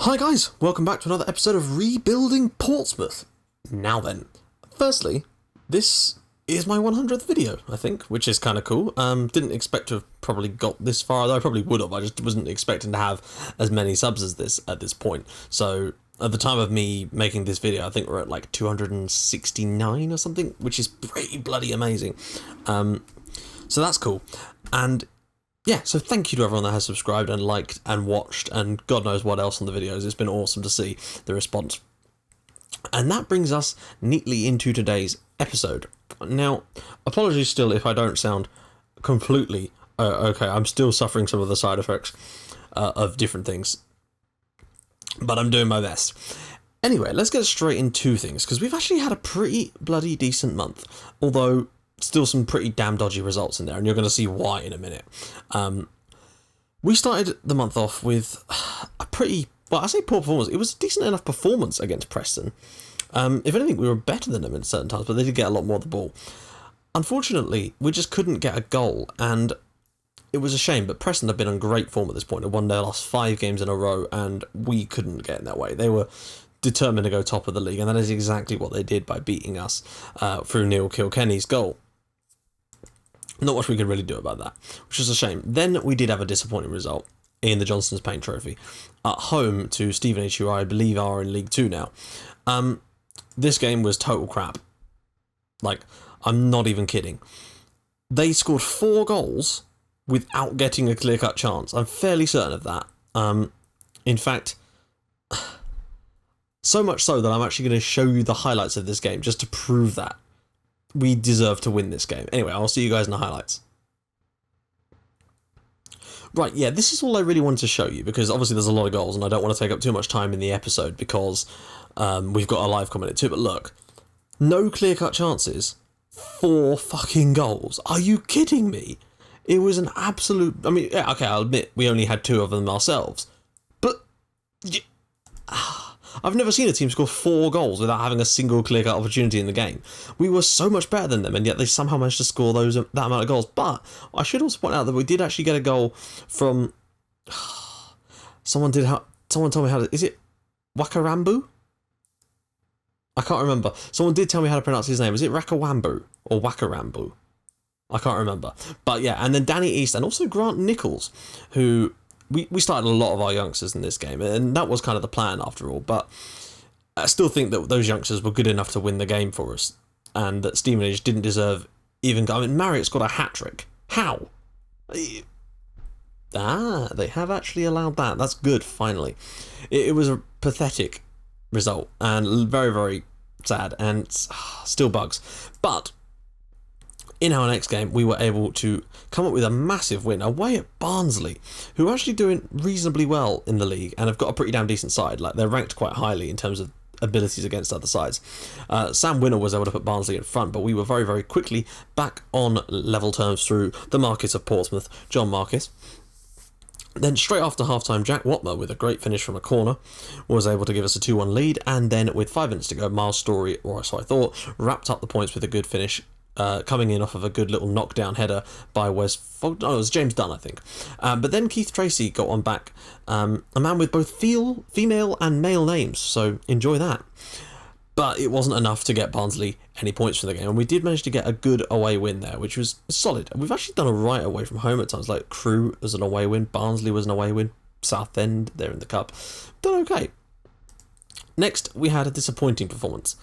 Hi guys, welcome back to another episode of Rebuilding Portsmouth. Now then, firstly, this is my 100th video, I think, which is kind of cool. Didn't expect to have probably got this far, though I probably would have. I just wasn't expecting to have as many subs as this at this point. So at the time of me making this video, I think we're at like 269 or something, which is pretty bloody amazing. So that's cool. And yeah, so thank you to everyone that has subscribed and liked and watched and God knows what else on the videos. It's been awesome to see the response. And that brings us neatly into today's episode. Now, apologies still if I don't sound completely okay. I'm still suffering some of the side effects of different things, but I'm doing my best. Anyway, let's get straight into things, because we've actually had a pretty bloody decent month, although still some pretty damn dodgy results in there, and you're going to see why in a minute. We started the month off with a pretty, well, I say poor performance. It was a decent enough performance against Preston. If anything, we were better than them in certain times, but they did get a lot more of the ball. Unfortunately, we just couldn't get a goal, and it was a shame, but Preston have been on great form at this point. They won their last 5 games in a row, and we couldn't get in their way. They were determined to go top of the league, and that is exactly what they did by beating us through Neil Kilkenny's goal. Not much we could really do about that, which is a shame. Then we did have a disappointing result in the Johnston's Paint Trophy at home to Stevenage, who I believe are in League 2 now. This game was total crap. Like, I'm not even kidding. They scored 4 goals without getting a clear-cut chance. I'm fairly certain of that. In fact, so much so that I'm actually going to show you the highlights of this game just to prove that we deserve to win this game. Anyway, I'll see you guys in the highlights. Right, yeah, this is all I really wanted to show you, because obviously there's a lot of goals and I don't want to take up too much time in the episode because we've got a live comment too. But look, no clear-cut chances, 4 fucking goals. Are you kidding me? It was an absolute... I mean, yeah, okay, I'll admit we only had 2 of them ourselves, but I've never seen a team score 4 goals without having a single clear-cut opportunity in the game. We were so much better than them, and yet they somehow managed to score that amount of goals. But I should also point out that we did actually get a goal from... Someone told me how to... Is it Wakarambu? I can't remember. Someone did tell me how to pronounce his name. Is it Rakawambu or Wakarambu? I can't remember. But yeah, and then Danny East and also Grant Nichols, who... We started a lot of our youngsters in this game, and that was kind of the plan after all, but I still think that those youngsters were good enough to win the game for us, and that Stevenage didn't deserve even... I mean, Marriott's got a hat-trick. How? They have actually allowed that. That's good, finally. It was a pathetic result, and very, very sad, and still bugs. But in our next game, we were able to come up with a massive win away at Barnsley, who are actually doing reasonably well in the league and have got a pretty damn decent side. Like, they're ranked quite highly in terms of abilities against other sides. Sam Winner was able to put Barnsley in front, but we were very, very quickly back on level terms through the Marquis of Portsmouth, John Marquis. Then straight after half-time, Jack Watmer, with a great finish from a corner, was able to give us a 2-1 lead, and then with 5 minutes to go, Miles Story, or so I thought, wrapped up the points with a good finish, coming in off of a good little knockdown header by Wes Fogg. Oh, it was James Dunn, I think. But then Keith Tracy got one back. A man with both female and male names, so enjoy that. But it wasn't enough to get Barnsley any points for the game, and we did manage to get a good away win there, which was solid. And we've actually done a right away from home at times, like Crewe was an away win, Barnsley was an away win, Southend, they're in the cup. Done okay. Next, we had a disappointing performance,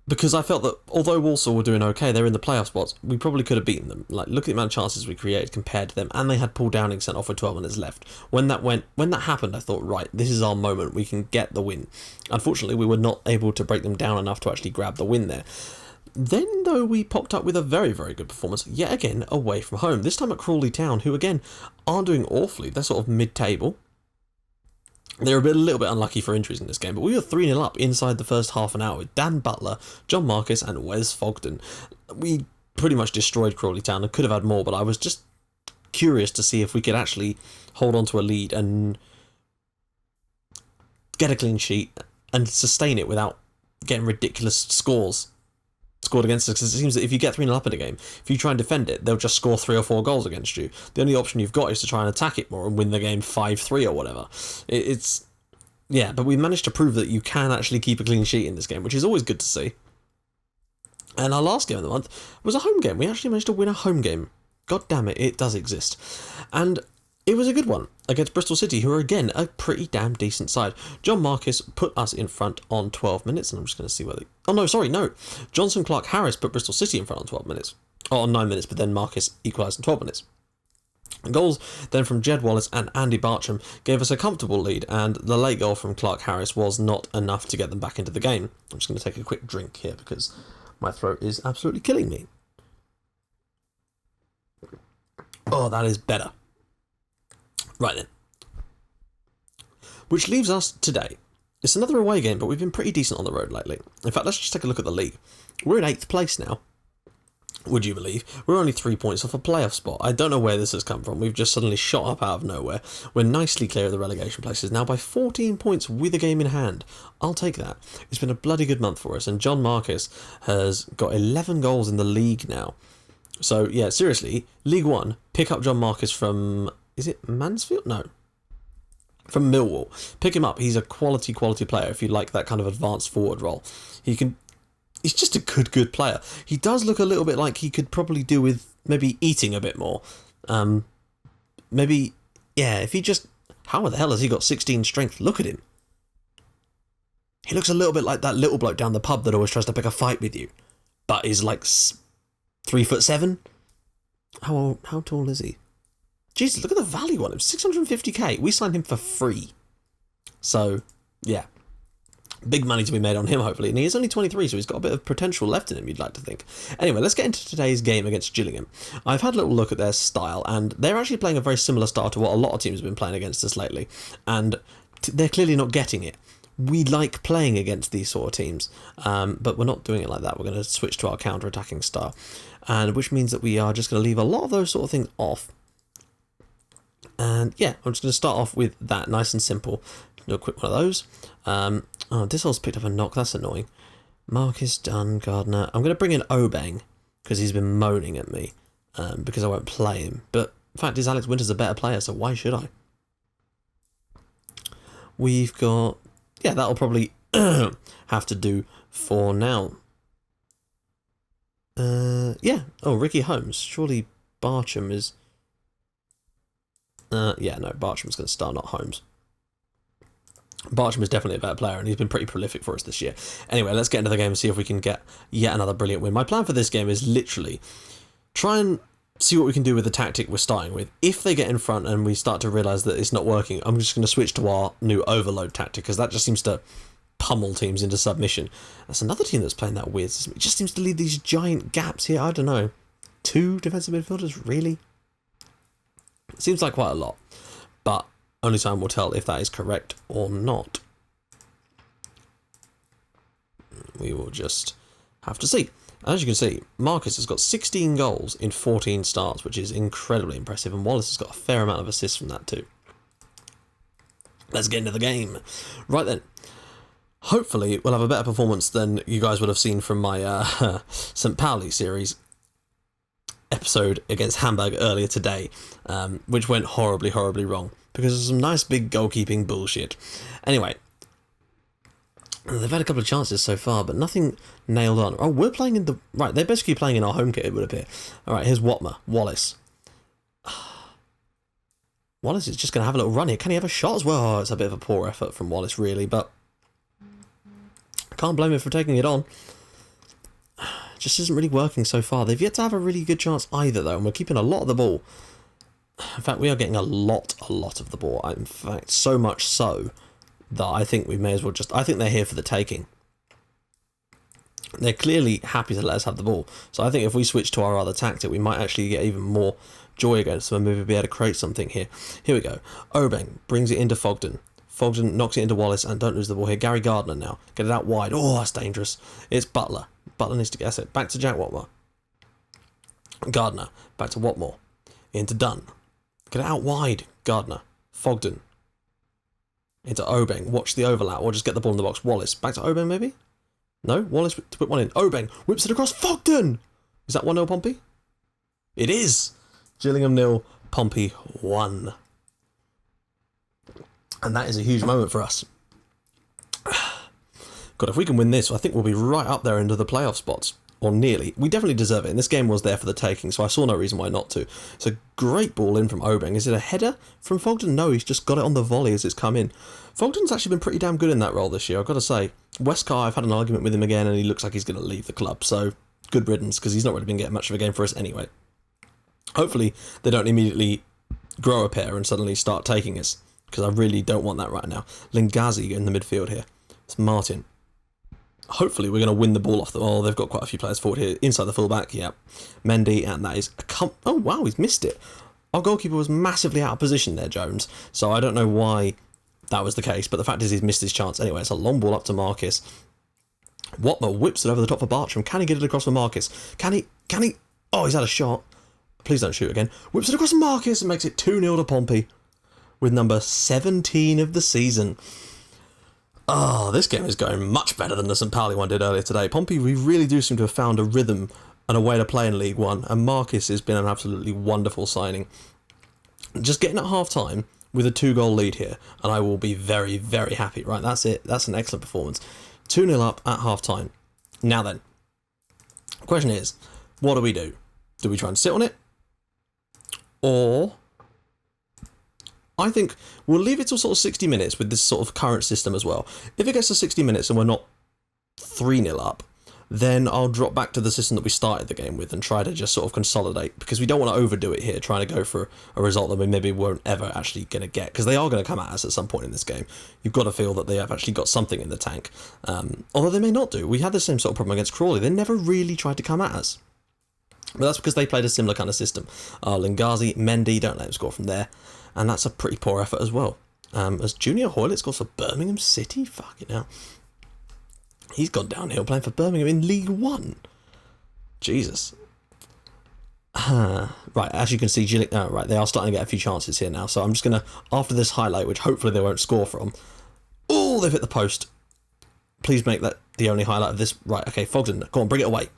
because I felt that although Walsall were doing okay, they're in the playoff spots, we probably could have beaten them. Like, look at the amount of chances we created compared to them, and they had Paul Downing sent off with 12 minutes left. When that happened, I thought, right, this is our moment, we can get the win. Unfortunately, we were not able to break them down enough to actually grab the win there. Then, though, we popped up with a very, very good performance, yet again, away from home. This time at Crawley Town, who, again, aren't doing awfully. They're sort of mid-table. They're a little bit unlucky for injuries in this game, but we were 3-0 up inside the first half an hour with Dan Butler, John Marquis and Wes Fogden. We pretty much destroyed Crawley Town and could have had more, but I was just curious to see if we could actually hold on to a lead and get a clean sheet and sustain it without getting ridiculous scores scored against us, because it seems that if you get 3-0 up in a game, if you try and defend it, they'll just score 3 or 4 goals against you. The only option you've got is to try and attack it more and win the game 5-3 or whatever. It's Yeah, but we managed to prove that you can actually keep a clean sheet in this game, which is always good to see. And our last game of the month was a home game. We actually managed to win a home game. God damn it, it does exist. And it was a good one against Bristol City, who are, again, a pretty damn decent side. John Marcus put us in front on 12 minutes, and I'm just going to see where they... Oh, no, sorry, no. Johnson Clark Harris put Bristol City in front on 12 minutes. Oh, on 9 minutes, but then Marcus equalised in 12 minutes. Goals then from Jed Wallace and Andy Bartram gave us a comfortable lead, and the late goal from Clark Harris was not enough to get them back into the game. I'm just going to take a quick drink here because my throat is absolutely killing me. Oh, that is better. Right then. Which leaves us today. It's another away game, but we've been pretty decent on the road lately. In fact, let's just take a look at the league. We're in 8th place now. Would you believe? We're only 3 points off a playoff spot. I don't know where this has come from. We've just suddenly shot up out of nowhere. We're nicely clear of the relegation places now by 14 points with a game in hand. I'll take that. It's been a bloody good month for us, and John Marcus has got 11 goals in the league now. So, yeah, seriously, League One, pick up John Marcus from... Is it Mansfield? No. From Millwall. Pick him up. He's a quality player if you like that kind of advanced forward role. He's just a good player. He does look a little bit like he could probably do with maybe eating a bit more. Maybe, yeah, if he just... How the hell has he got 16 strength? Look at him. He looks a little bit like that little bloke down the pub that always tries to pick a fight with you, but is like 3'7". How tall is he? Jesus, look at the value on him. 650k. We signed him for free. So, yeah. Big money to be made on him, hopefully. And he is only 23, so he's got a bit of potential left in him, you'd like to think. Anyway, let's get into today's game against Gillingham. I've had a little look at their style, and they're actually playing a very similar style to what a lot of teams have been playing against us lately. And they're clearly not getting it. We like playing against these sort of teams, but we're not doing it like that. We're going to switch to our counter-attacking style, and which means that we are just going to leave a lot of those sort of things off. And yeah, I'm just going to start off with that, nice and simple. Do a quick one of those. Oh, Dissol's picked up a knock. That's annoying. Marcus done. Gardner. I'm going to bring in Obeng because he's been moaning at me because I won't play him. But the fact is, Alex Winter's a better player, so why should I? We've got... Yeah, that'll probably have to do for now. Yeah. Oh, Ricky Holmes. Surely Bartram is... yeah, no, Bartram's going to start, not Holmes. Bartram is definitely a better player, and he's been pretty prolific for us this year. Anyway, let's get into the game and see if we can get yet another brilliant win. My plan for this game is literally try and see what we can do with the tactic we're starting with. If they get in front and we start to realise that it's not working, I'm just going to switch to our new overload tactic, because that just seems to pummel teams into submission. That's another team that's playing that weird system. It just seems to leave these giant gaps here. I don't know. 2 defensive midfielders, really? It seems like quite a lot, but only time will tell if that is correct or not. We will just have to see. As you can see, Marcus has got 16 goals in 14 starts, which is incredibly impressive, and Wallace has got a fair amount of assists from that too. Let's get into the game. Right then. Hopefully, we'll have a better performance than you guys would have seen from my St. Pauli series episode against Hamburg earlier today, which went horribly wrong because of some nice big goalkeeping bullshit. Anyway, they've had a couple of chances so far, but nothing nailed on. Oh, we're playing in the... Right, they're basically playing in our home kit, it would appear. Alright, here's Wallace. Wallace is just going to have a little run here. Can he have a shot as well? Oh, it's a bit of a poor effort from Wallace, really, but I can't blame him for taking it on. It just isn't really working so far. They've yet to have a really good chance either, though, and we're keeping a lot of the ball. In fact, we are getting a lot of the ball. In fact, so much so that I think we may as well just... I think they're here for the taking. They're clearly happy to let us have the ball. So I think if we switch to our other tactic, we might actually get even more joy against them and maybe be able to create something here. Here we go. Obeng brings it into Fogden. Fogden knocks it into Wallace, and don't lose the ball here. Gary Gardner now. Get it out wide. Oh, that's dangerous. It's Butler. Butler needs to get it. Back to Jack Watmore. Gardner. Back to Watmore. Into Dunn. Get it out wide. Gardner. Fogden. Into Obeng. Watch the overlap. Or just get the ball in the box. Wallace. Back to Obeng, maybe? No? Wallace to put one in. Obeng whips it across. Fogden! Is that 1-0 Pompey? It is! Gillingham 0, Pompey 1. And that is a huge moment for us. God, if we can win this, I think we'll be right up there into the playoff spots. Or nearly. We definitely deserve it. And this game was there for the taking, so I saw no reason why not to. It's a great ball in from Obeng. Is it a header from Fogden? No, he's just got it on the volley as it's come in. Fogden's actually been pretty damn good in that role this year, I've got to say. Westcar, I've had an argument with him again, and he looks like he's going to leave the club. So, good riddance, because he's not really been getting much of a game for us anyway. Hopefully, they don't immediately grow a pair and suddenly start taking us, because I really don't want that right now. Lingazi in the midfield here. It's Martin. Hopefully we're going to win the ball off the... Oh, they've got quite a few players forward here. Inside the fullback, yeah. Mendy, and that is... Oh, wow, he's missed it. Our goalkeeper was massively out of position there, Jones. So I don't know why that was the case, but the fact is he's missed his chance. Anyway, it's a long ball up to Marcus. Watmer whips it over the top for Bartram. Can he get it across for Marcus? Can he? Oh, he's had a shot. Please don't shoot again. Whips it across to Marcus and makes it 2-0 to Pompey with number 17 of the season. Oh, this game is going much better than the St. Pauli one did earlier today. Pompey, we really do seem to have found a rhythm and a way to play in League One, and Marcus has been an absolutely wonderful signing. Just getting at half-time with a 2-goal lead here, and I will be very, very happy. Right, that's it. That's an excellent performance. 2-0 up at half-time. Now then, the question is, what do we do? Do we try and sit on it? Or... I think we'll leave it till sort of 60 minutes with this sort of current system as well. If it gets to 60 minutes and we're not 3-0 up, then I'll drop back to the system that we started the game with and try to just sort of consolidate, because we don't want to overdo it here, trying to go for a result that we maybe won't ever actually going to get, because they are going to come at us at some point in this game. You've got to feel that they have actually got something in the tank, although they may not do. We had the same sort of problem against Crawley. They never really tried to come at us. But that's because they played a similar kind of system. Lingazi, Mendy, don't let him score from there. And that's a pretty poor effort as well. As Junior Hoylett scores for Birmingham City, fucking hell. He's gone downhill playing for Birmingham in League One. Jesus. Right, as you can see, right, they are starting to get a few chances here now. So I'm just going to, after this highlight, which hopefully they won't score from. Oh, they've hit the post. Please make that the only highlight of this. Right, okay, Fogden, go on, bring it away.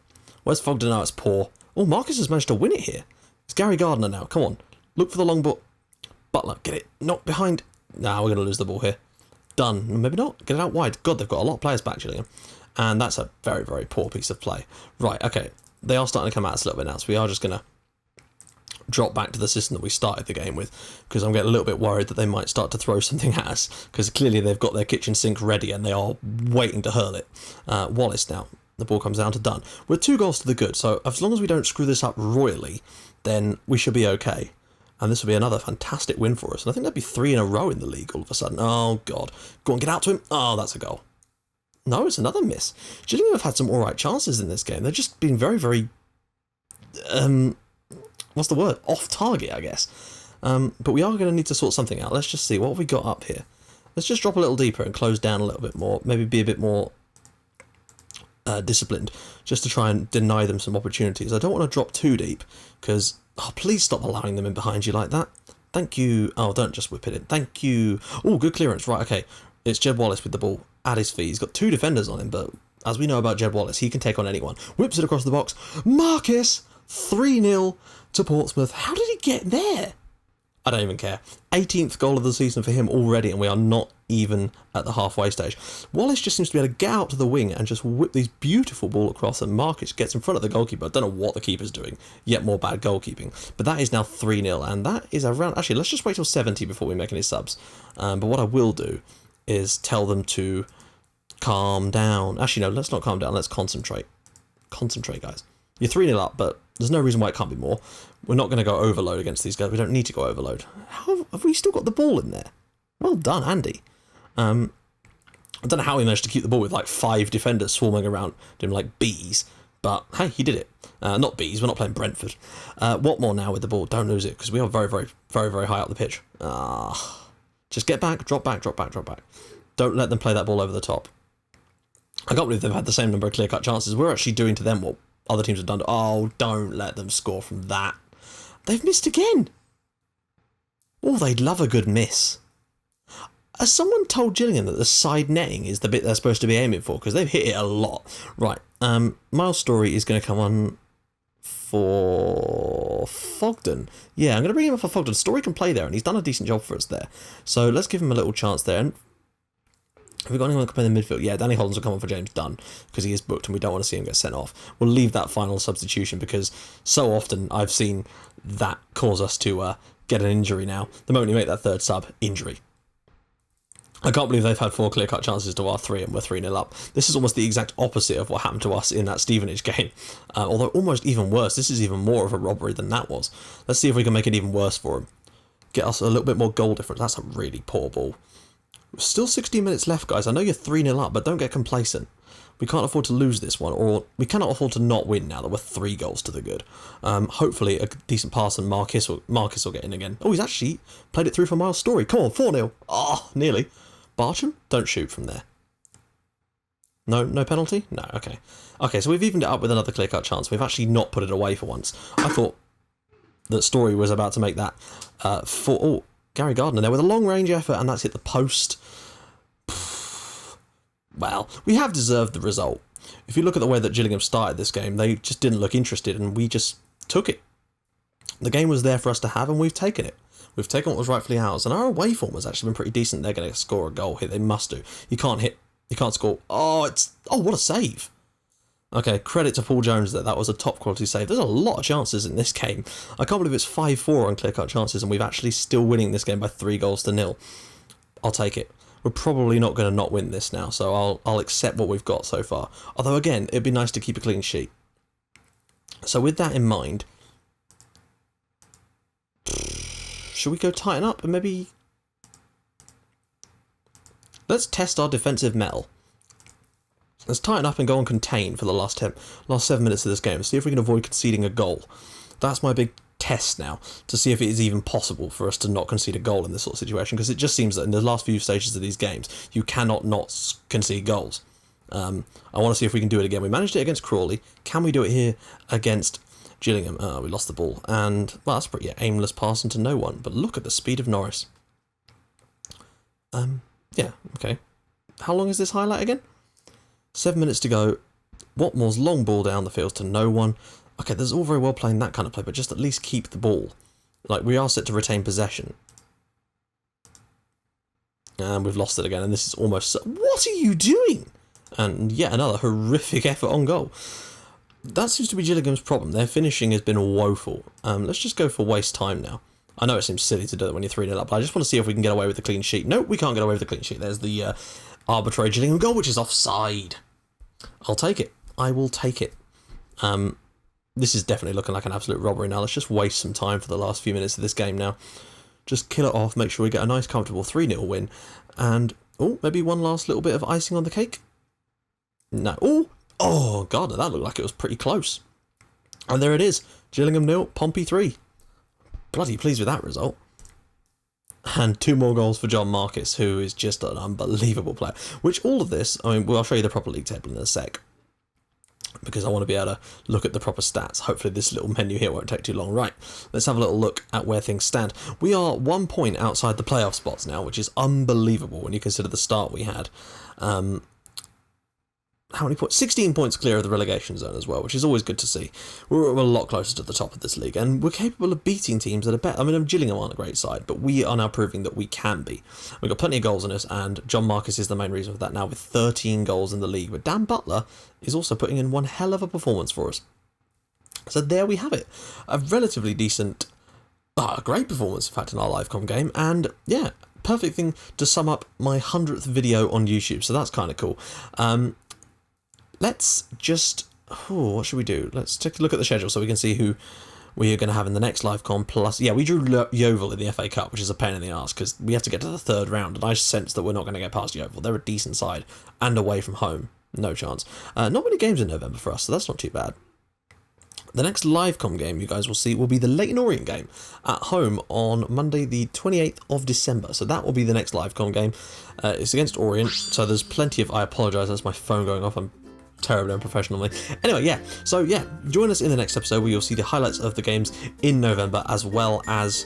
Where's Fogden now? It's poor. Oh, Marcus has managed to win it here. It's Gary Gardner now. Come on, look for the long ball. Butler, get it. Not behind. Nah, we're going to lose the ball here. Done. Maybe not. Get it out wide. God, they've got a lot of players back, Gillingham. And that's a very, very poor piece of play. Right, okay. They are starting to come at us a little bit now, so we are just going to drop back to the system that we started the game with, because I'm getting a little bit worried that they might start to throw something at us, because clearly they've got their kitchen sink ready and they are waiting to hurl it. Wallace now. The ball comes down to Dunn. We're 2 goals to the good, so as long as we don't screw this up royally, then we should be okay. And this will be another fantastic win for us. And I think that'd be 3 in a row in the league all of a sudden. Oh, God. Go on, get out to him. Oh, that's a goal. No, it's another miss. Gillingham have had some alright chances in this game. They've just been very, very... what's the word? Off target, I guess. But we are going to need to sort something out. Let's just see. What have we got up here? Let's just drop a little deeper and close down a little bit more. Maybe be a bit more disciplined, just to try and deny them some opportunities. I don't want to drop too deep, because... Oh, please stop allowing them in behind you like that. Thank you. Oh, don't just whip it in. Thank you. Oh, good clearance. Right, okay. It's Jed Wallace with the ball at his feet. He's got 2 defenders on him, but as we know about Jed Wallace, he can take on anyone. Whips it across the box. Marcus! 3-0 to Portsmouth. How did he get there? I don't even care. 18th goal of the season for him already, and we are not even at the halfway stage. Wallace just seems to be able to get out to the wing and just whip these beautiful ball across, and Marcus gets in front of the goalkeeper. I don't know what the keeper's doing. Yet more bad goalkeeping. But that is now 3-0, and that is around... Actually, let's just wait till 70 before we make any subs. But what I will do is tell them to calm down. Actually, no, let's not calm down. Let's concentrate. Concentrate, guys. You're 3-0 up, but there's no reason why it can't be more. We're not going to go overload against these guys. We don't need to go overload. How have we still got the ball in there? Well done, Andy. I don't know how he managed to keep the ball with like 5 defenders swarming around him like bees, but hey, he did it. Not bees, we're not playing Brentford. Watmore now with the ball. Don't lose it, because we are very, very, very, very high up the pitch. Just get back, drop back, drop back, drop back. Don't let them play that ball over the top. I can't believe they've had the same number of clear-cut chances. We're actually doing to them what other teams have done. Oh, don't let them score from that. They've missed again. Oh, they'd love a good miss. Has someone told Gillingham that the side netting is the bit they're supposed to be aiming for? Because they've hit it a lot. Right, Miles Story is going to come on for Fogden. Yeah, I'm going to bring him up for Fogden. Story can play there, and he's done a decent job for us there. So let's give him a little chance there. And Have we got anyone to play in the midfield? Yeah, Danny Hollins will come on for James Dunn because he is booked and we don't want to see him get sent off. We'll leave that final substitution because so often I've seen that cause us to get an injury now. The moment you make that third sub, injury. I can't believe they've had 4 clear-cut chances to our 3 and we're 3-0 up. This is almost the exact opposite of what happened to us in that Stevenage game. Although almost even worse. This is even more of a robbery than that was. Let's see if we can make it even worse for him. Get us a little bit more goal difference. That's a really poor ball. Still 16 minutes left, guys. I know you're 3-0 up, but don't get complacent. We can't afford to lose this one, or we cannot afford to not win now that we're 3 goals to the good. Hopefully a decent pass and Marcus will get in again. Oh, he's actually played it through for Miles Story. Come on, 4-0. Oh, nearly. Bartram, don't shoot from there. No penalty? No, okay. Okay, so we've evened it up with another clear-cut chance. We've actually not put it away for once. I thought that Story was about to make that for... Oh, Gary Gardner there with a long-range effort, and that's hit the post. Well, we have deserved the result. If you look at the way that Gillingham started this game, they just didn't look interested, and we just took it. The game was there for us to have, and we've taken it. We've taken what was rightfully ours, and our away form has actually been pretty decent. They're going to score a goal here. They must do. You can't score. Oh, what a save. Okay, credit to Paul Jones there. That was a top quality save. There's a lot of chances in this game. I can't believe it's 5-4 on clear-cut chances, and we've actually still winning this game by 3-0. I'll take it. We're probably not going to not win this now, so I'll accept what we've got so far. Although, again, it'd be nice to keep a clean sheet. So with that in mind, should we go tighten up and maybe... Let's test our defensive mettle. Let's tighten up and go on contain for the last 7 minutes of this game. See if we can avoid conceding a goal. That's my big test now, to see if it is even possible for us to not concede a goal in this sort of situation, because it just seems that in the last few stages of these games, you cannot not concede goals. I want to see if we can do it again. We managed it against Crawley. Can we do it here against Gillingham? We lost the ball. And, well, that's pretty aimless passing to no one. But look at the speed of Norris. Yeah, okay. How long is this highlight again? 7 minutes to go. Watmore's long ball down the field to no one. Okay, this is all very well playing that kind of play, but just at least keep the ball. Like, we are set to retain possession. And we've lost it again, and this is almost... What are you doing? And yet another horrific effort on goal. That seems to be Gillingham's problem. Their finishing has been woeful. Let's just go for waste time now. I know it seems silly to do it when you're 3-0 up, but I just want to see if we can get away with the clean sheet. Nope, we can't get away with the clean sheet. There's the arbitrary Gillingham goal, which is offside. I'll take it. I will take it. This is definitely looking like an absolute robbery now. Let's just waste some time for the last few minutes of this game now. Just kill it off, make sure we get a nice, comfortable 3-0 win. And, oh, maybe one last little bit of icing on the cake? No. Oh, God, that looked like it was pretty close. And there it is. Gillingham 0, Pompey 3. Bloody pleased with that result. And 2 more goals for John Marcus, who is just an unbelievable player. Which all of this, I mean, well, I'll show you the proper league table in a sec, because I want to be able to look at the proper stats. Hopefully this little menu here won't take too long. Right, let's have a little look at where things stand. We are 1 point outside the playoff spots now, which is unbelievable when you consider the start we had. How many points? 16 points clear of the relegation zone as well, which is always good to see. We're a lot closer to the top of this league, and we're capable of beating teams that are better. I mean, Gillingham aren't a great side, but we are now proving that we can be. We've got plenty of goals in us, and John Marcus is the main reason for that now, with 13 goals in the league. But Dan Butler is also putting in one hell of a performance for us. So there we have it. A relatively decent, a great performance, in fact, in our LiveCom game, and yeah, perfect thing to sum up my 100th video on YouTube, so that's kind of cool. Let's just... Oh, what should we do? Let's take a look at the schedule so we can see who we are going to have in the next LiveCom. Plus, yeah, we drew Yeovil in the FA Cup, which is a pain in the arse because we have to get to the 3rd round, and I sense that we're not going to get past Yeovil. They're a decent side, and away from home. No chance. Not many games in November for us, so that's not too bad. The next LiveCom game you guys will see will be the Leyton Orient game at home on Monday the 28th of December. So that will be the next LiveCom game. It's against Orient, so there's plenty of... I apologise, that's my phone going off. I'm terribly unprofessional. Anyway, yeah. So yeah, join us in the next episode where you'll see the highlights of the games in November, as well as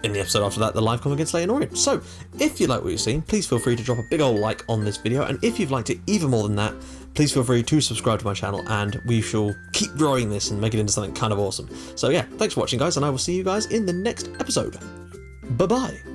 in the episode after that, the LiveCom against Leyton Orient. So if you like what you've seen, please feel free to drop a big old like on this video, and if you've liked it even more than that, please feel free to subscribe to my channel, and we shall keep growing this and make it into something kind of awesome. So yeah, thanks for watching, guys, and I will see you guys in the next episode. Bye bye.